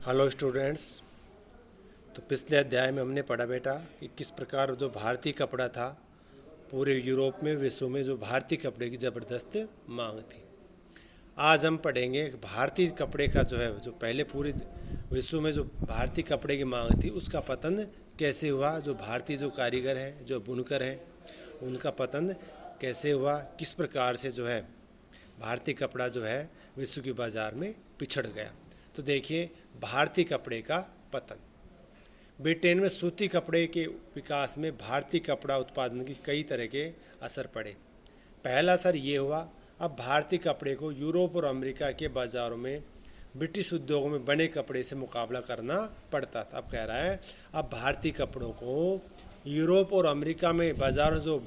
Hello students. तो पिछले अध्याय में हमने पढ़ा बेटा कि किस प्रकार जो भारतीय कपड़ा था पूरे यूरोप में विश्व में जो भारतीय कपड़े की ज़बरदस्त मांग थी। आज हम पढ़ेंगे कि भारतीय कपड़े का जो है जो पहले पूरे विश्व में जो भारतीय कपड़े की मांग थी उसका पतन कैसे हुआ, जो भारतीय जो कारीगर हैं जो बुनकर हैं उनका पतन कैसे हुआ, किस प्रकार से जो है भारतीय कपड़ा जो है विश्व के बाज़ार में पिछड़ गया। तो देखिए, भारतीय कपड़े का पतन। ब्रिटेन में सूती कपड़े के विकास में भारतीय कपड़ा उत्पादन की कई तरह के असर पड़े। पहला असर ये हुआ, अब भारतीय कपड़े को यूरोप और अमेरिका के बाज़ारों में ब्रिटिश उद्योगों में बने कपड़े से मुकाबला करना पड़ता था। अब कह रहा है अब भारतीय कपड़ों को यूरोप और अमेरिका में बाज़ारों जो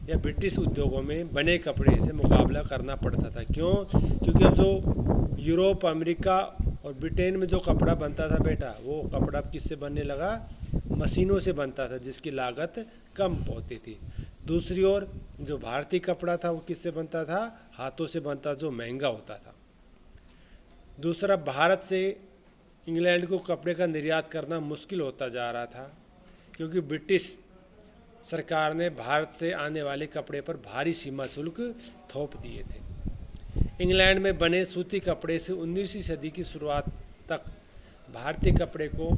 या ब्रिटिश उद्योगों में बने कपड़े से मुकाबला करना पड़ता था। क्यों? क्योंकि अब जो यूरोप, अमेरिका और ब्रिटेन में जो कपड़ा बनता था बेटा, वो कपड़ा किससे बनने लगा? मशीनों से बनता था, जिसकी लागत कम होती थी। दूसरी ओर जो भारतीय कपड़ा था वो किससे बनता था? हाथों से बनता, जो महंगा होता था। दूसरा, भारत से इंग्लैंड को कपड़े का निर्यात करना मुश्किल होता जा रहा था, क्योंकि ब्रिटिश सरकार ने भारत से आने वाले कपड़े पर भारी सीमा शुल्क थोप दिए थे। इंग्लैंड में बने सूती कपड़े से 19वीं सदी की शुरुआत तक भारतीय कपड़े को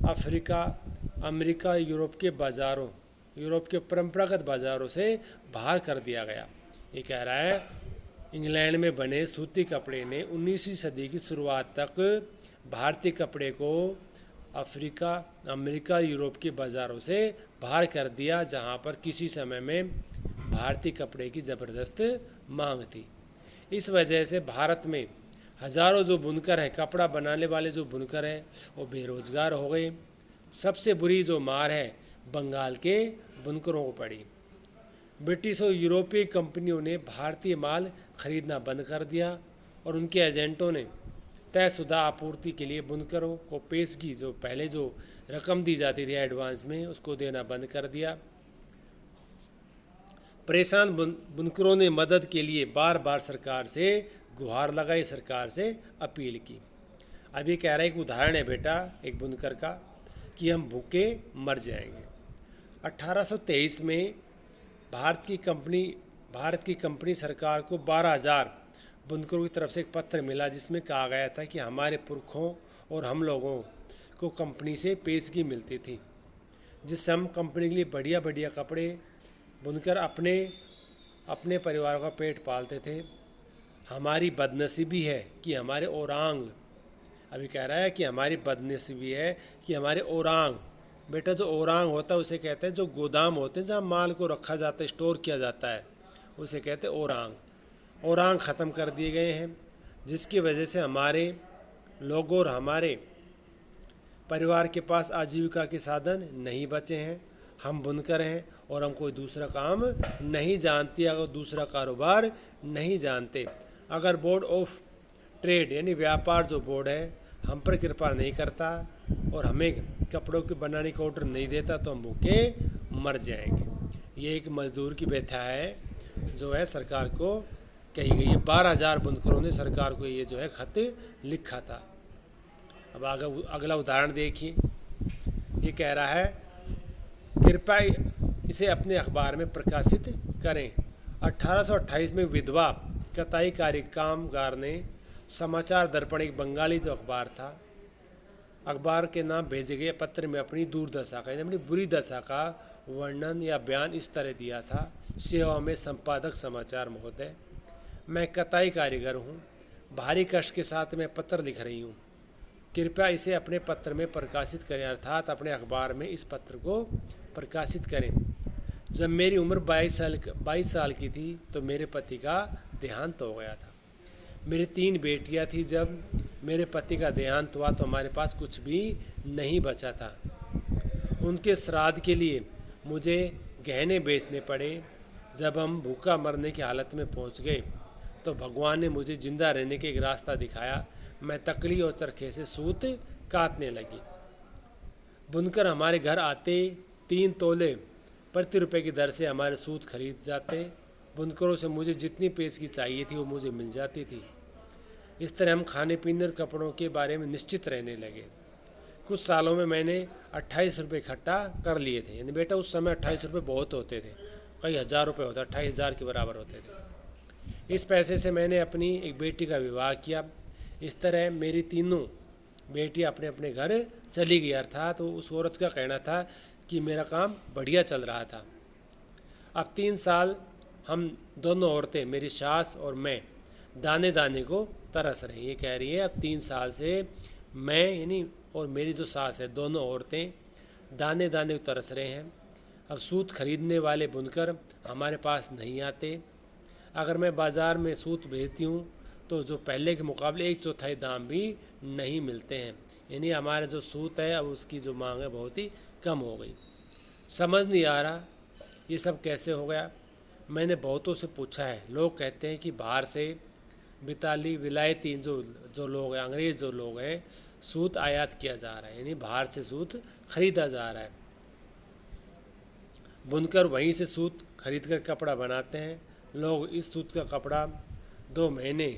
अफ्रीका, अमेरिका, यूरोप के परंपरागत बाज़ारों से बाहर कर दिया गया। ये कह रहा है इंग्लैंड में बने सूती कपड़े ने 19वीं सदी की शुरुआत तक भारतीय कपड़े को अफ्रीका, अमेरिका, यूरोप के बाज़ारों से बाहर कर दिया, जहाँ पर किसी समय में भारतीय कपड़े की ज़बरदस्त मांग थी। इस वजह से भारत में हज़ारों जो बुनकर हैं, कपड़ा बनाने वाले जो बुनकर हैं, वो बेरोज़गार हो गए। सबसे बुरी जो मार है बंगाल के बुनकरों को पड़ी। ब्रिटिश और यूरोपीय कंपनियों ने भारतीय माल खरीदना बंद कर दिया और उनके एजेंटों ने तयशुदा आपूर्ति के लिए बुनकरों को पेशगी, जो पहले जो रकम दी जाती थी एडवांस में, उसको देना बंद कर दिया। परेशान बुनकरों ने मदद के लिए बार बार सरकार से गुहार लगाई, सरकार से अपील की। अभी कह रहा है एक उदाहरण है बेटा एक बुनकर का कि हम भूखे मर जाएंगे। 1823 में भारत की कंपनी सरकार को 12,000 बुनकरों की तरफ से एक पत्र मिला, जिसमें कहा गया था कि हमारे पुरखों और हम लोगों को कंपनी से पेशगी मिलती थी, जिससे हम कंपनी के लिए बढ़िया बढ़िया कपड़े बुनकर अपने परिवार का पेट पालते थे। हमारी बदनसीबी है कि हमारे ओरांग, अभी कह रहा है कि हमारी बदनसीबी है कि हमारे ओरांग, बेटा जो ओरांग होता है उसे कहते हैं जो गोदाम होते हैं जहाँ माल को रखा जाता है, स्टोर किया जाता है, उसे कहते हैं ओरांग ख़त्म कर दिए गए हैं, जिसकी वजह से हमारे लोगों और हमारे परिवार के पास आजीविका के साधन नहीं बचे हैं। हम बुनकर हैं और हम कोई दूसरा काम नहीं जानते, अगर दूसरा कारोबार नहीं जानते। अगर बोर्ड ऑफ ट्रेड यानी व्यापार जो बोर्ड है हम पर कृपा नहीं करता और हमें कपड़ों के बनाने का ऑर्डर नहीं देता तो हम भूखे मर जाएंगे। ये एक मजदूर की व्यथा है जो है सरकार को कही गई है। 12,000 बुनकरों ने सरकार को ये जो है खत लिखा था। अब अगला उदाहरण देखिए। ये कह रहा है कृपया इसे अपने अखबार में प्रकाशित करें। 1828 में विधवा कताई कामगार ने समाचार दर्पण, एक बंगाली जो अखबार था, अखबार के नाम भेजे गए पत्र में अपनी दुर्दशा का, अपनी बुरी दशा का वर्णन या बयान इस तरह दिया था। सेवा में संपादक समाचार महोदय, मैं कताई कारीगर हूँ, भारी कष्ट के साथ मैं पत्र लिख रही हूँ, कृपया इसे अपने पत्र में प्रकाशित करें, अर्थात अपने अखबार में इस पत्र को प्रकाशित करें। जब मेरी उम्र 22 साल की थी तो मेरे पति का देहांत हो गया था। मेरी 3 बेटियां थी। जब मेरे पति का देहांत हुआ तो हमारे पास कुछ भी नहीं बचा था। उनके श्राद्ध के लिए मुझे गहने बेचने पड़े। जब हम भूखा मरने की हालत में पहुंच गए तो भगवान ने मुझे जिंदा रहने का एक रास्ता दिखाया। मैं तकली और चरखे से सूत काटने लगी। बुनकर हमारे घर आते 3 तोले प्रति रुपये की दर से हमारे सूत खरीद जाते। बुनकरों से मुझे जितनी पेशगी चाहिए थी वो मुझे मिल जाती थी। इस तरह हम खाने पीने और कपड़ों के बारे में निश्चित रहने लगे। कुछ सालों में मैंने 28 रुपये इकट्ठा कर लिए थे। यानी बेटा उस समय 28 रुपये बहुत होते थे, कई हज़ार रुपये होता, 28,000 के बराबर होते थे। इस पैसे से मैंने अपनी एक बेटी का विवाह किया। इस तरह मेरी तीनों बेटी अपने अपने घर चली गई। अर्थात तो उस औरत का कहना था कि मेरा काम बढ़िया चल रहा था। अब 3 साल हम दोनों औरतें, मेरी सास और मैं, दाने दाने को तरस रहे हैं। ये कह रही है अब 3 साल से मैं यानी और मेरी जो सास है, दोनों औरतें दाने दाने को तरस रहे हैं। अब सूत खरीदने वाले बुनकर हमारे पास नहीं आते। अगर मैं बाज़ार में सूत भेजती हूँ तो जो पहले के मुकाबले 1/4 दाम भी नहीं मिलते हैं। यानी हमारा जो सूत है अब उसकी जो मांग है बहुत ही कम हो गई। समझ नहीं आ रहा ये सब कैसे हो गया। मैंने बहुतों से पूछा है, लोग कहते हैं कि बाहर से बिताली विलायती जो जो लोग हैं, अंग्रेज़ जो लोग हैं, सूत आयात किया जा रहा है, यानी बाहर से सूत खरीदा जा रहा है। बुनकर वहीं से सूत खरीद कर कपड़ा बनाते हैं। लोग इस सूत का कपड़ा 2 महीने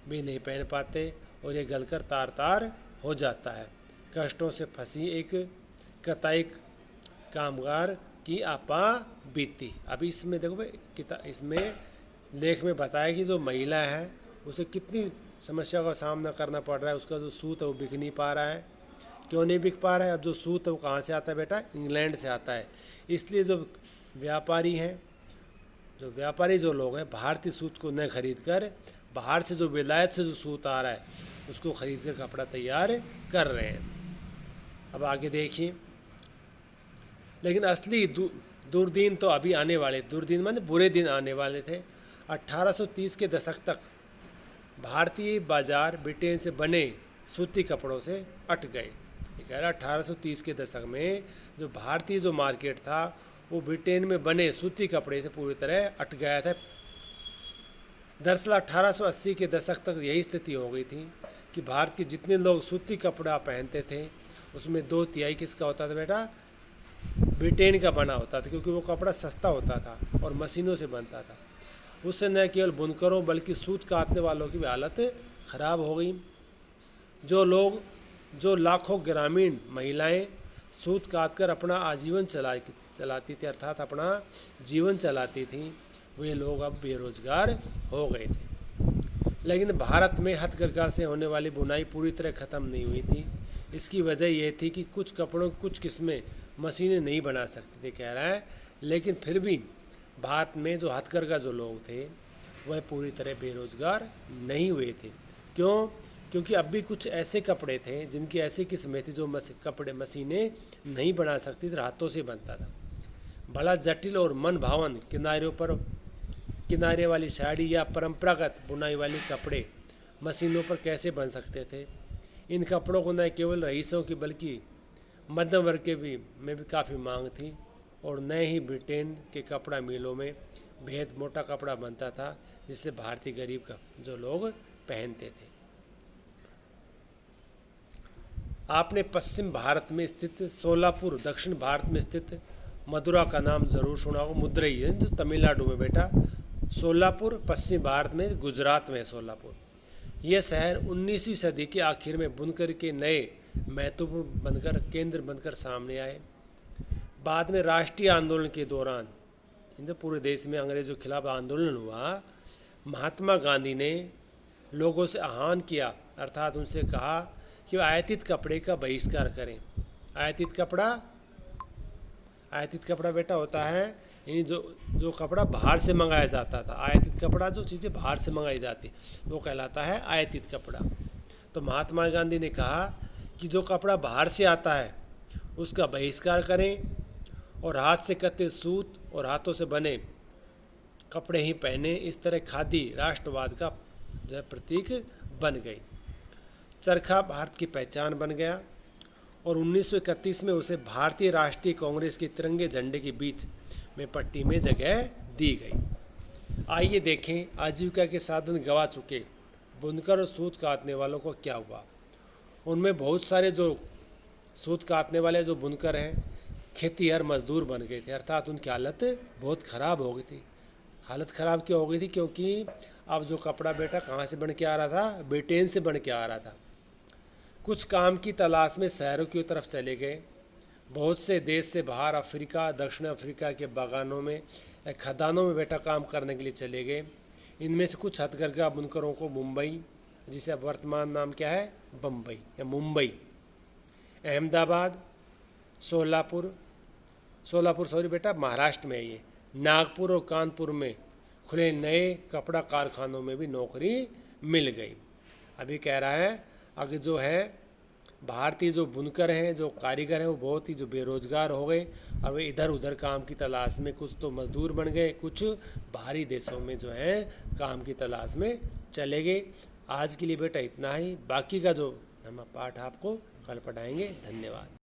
भी नहीं पहन पाते और ये गलकर तार तार हो जाता है। कष्टों से फंसी एक कताई कामगार की आपा बीती। अभी इसमें देखो भाई, इसमें लेख में बताया कि जो महिला है उसे कितनी समस्या का सामना करना पड़ रहा है। उसका जो सूत है वो बिक नहीं पा रहा है। क्यों नहीं बिक पा रहा है? अब जो सूत है वो कहाँ से आता है बेटा? इंग्लैंड से आता है। इसलिए जो व्यापारी हैं, जो लोग हैं, भारतीय सूत को न खरीद कर बाहर से जो विलायत से जो सूत आ रहा है उसको खरीद कर कपड़ा तैयार कर रहे हैं। अब आगे देखिए, लेकिन असली दुर्दिन तो अभी आने वाले। दुर्दिन माने बुरे दिन आने वाले थे। 1830 के दशक तक भारतीय बाजार ब्रिटेन से बने सूती कपड़ों से अट गए। ये कह रहा 1830 के दशक में जो भारतीय जो मार्केट था वो ब्रिटेन में बने सूती कपड़े से पूरी तरह अट गया था। दरअसल 1880 के दशक तक यही स्थिति हो गई थी कि भारत के जितने लोग सूती कपड़ा पहनते थे उसमें 2/3 किसका होता था बेटा? ब्रिटेन का बना होता था, क्योंकि वो कपड़ा सस्ता होता था और मशीनों से बनता था। उससे न केवल बुनकरों बल्कि सूत काटने वालों की भी हालत ख़राब हो गई। जो लाखों ग्रामीण महिलाएं सूत काटकर अपना आजीवन चलाती थी, अर्थात अपना जीवन चलाती थी, वे लोग अब बेरोजगार हो गए थे। लेकिन भारत में हथकरघा से होने वाली बुनाई पूरी तरह ख़त्म नहीं हुई थी। इसकी वजह यह थी कि कुछ कपड़ों की कुछ किस्में मशीनें नहीं बना सकती थी, कह रहा है। लेकिन फिर भी भारत में जो हथकरघा जो लोग थे वह पूरी तरह बेरोजगार नहीं हुए थे। क्यों? क्योंकि अब भी कुछ ऐसे कपड़े थे जिनकी ऐसी किस्में थी जो कपड़े मशीनें नहीं बना सकती थी, हाथों से बनता था। बड़ा जटिल और मन भावन किनारे वाली साड़ी या परंपरागत बुनाई वाली कपड़े मशीनों पर कैसे बन सकते थे? इन कपड़ों को न केवल रईसों की बल्कि मध्यम वर्ग के में भी काफ़ी मांग थी और न ही ब्रिटेन के कपड़ा मिलों में बेहद मोटा कपड़ा बनता था जिससे भारतीय गरीब का जो लोग पहनते थे। आपने पश्चिम भारत में स्थित सोलापुर, दक्षिण भारत में स्थित मदुरा का नाम ज़रूर सुना होगा। मदुरई है जो तमिलनाडु में बेटा। सोलापुर पश्चिम भारत में, गुजरात में है सोलापुर। यह शहर 19वीं सदी के आखिर में बुनकर के नए महत्वपूर्ण केंद्र बनकर सामने आए। बाद में राष्ट्रीय आंदोलन के दौरान पूरे देश में अंग्रेज़ों के खिलाफ आंदोलन हुआ। महात्मा गांधी ने लोगों से आह्वान किया, अर्थात उनसे कहा कि आयातित कपड़े का बहिष्कार करें। आयातित कपड़ा बेटा होता है यानी जो कपड़ा बाहर से मंगाया जाता था। आयातित कपड़ा जो चीज़ें बाहर से मंगाई जाती वो कहलाता है आयातित कपड़ा। तो महात्मा गांधी ने कहा कि जो कपड़ा बाहर से आता है उसका बहिष्कार करें और हाथ से कते सूत और हाथों से बने कपड़े ही पहने। इस तरह खादी राष्ट्रवाद का जो प्रतीक बन गई। चरखा भारत की पहचान बन गया और 1931 में उसे भारतीय राष्ट्रीय कांग्रेस के तिरंगे झंडे के बीच में पट्टी में जगह दी गई। आइए देखें आजीविका के साधन गंवा चुके बुनकर और सूत काटने वालों को क्या हुआ। उनमें बहुत सारे जो सूत काटने वाले जो बुनकर हैं खेतीहर मजदूर बन गए थे, अर्थात उनकी हालत बहुत ख़राब हो गई थी। हालत ख़राब क्यों हो गई थी? क्योंकि अब जो कपड़ा बेटा कहाँ से बन के आ रहा था, ब्रिटेन से बन के आ रहा था। कुछ काम की तलाश में शहरों की तरफ चले गए। बहुत से देश से बाहर अफ्रीका, दक्षिण अफ्रीका के बागानों में या खदानों में बेटा काम करने के लिए चले गए। इनमें से कुछ हथकरघा बुनकरों को मुंबई, जिसे अब वर्तमान नाम क्या है, बम्बई या मुंबई, अहमदाबाद, सोलापुर सॉरी बेटा महाराष्ट्र में है ये, नागपुर और कानपुर में खुले नए कपड़ा कारखानों में भी नौकरी मिल गई। अभी कह रहा है अगर जो है भारतीय जो बुनकर हैं, जो कारीगर हैं, वो बहुत ही जो बेरोजगार हो गए। अब इधर उधर काम की तलाश में, कुछ तो मजदूर बन गए, कुछ बाहरी देशों में जो है काम की तलाश में चले गए। आज के लिए बेटा इतना ही, बाकी का जो हम पाठ आपको कल पढ़ाएंगे। धन्यवाद।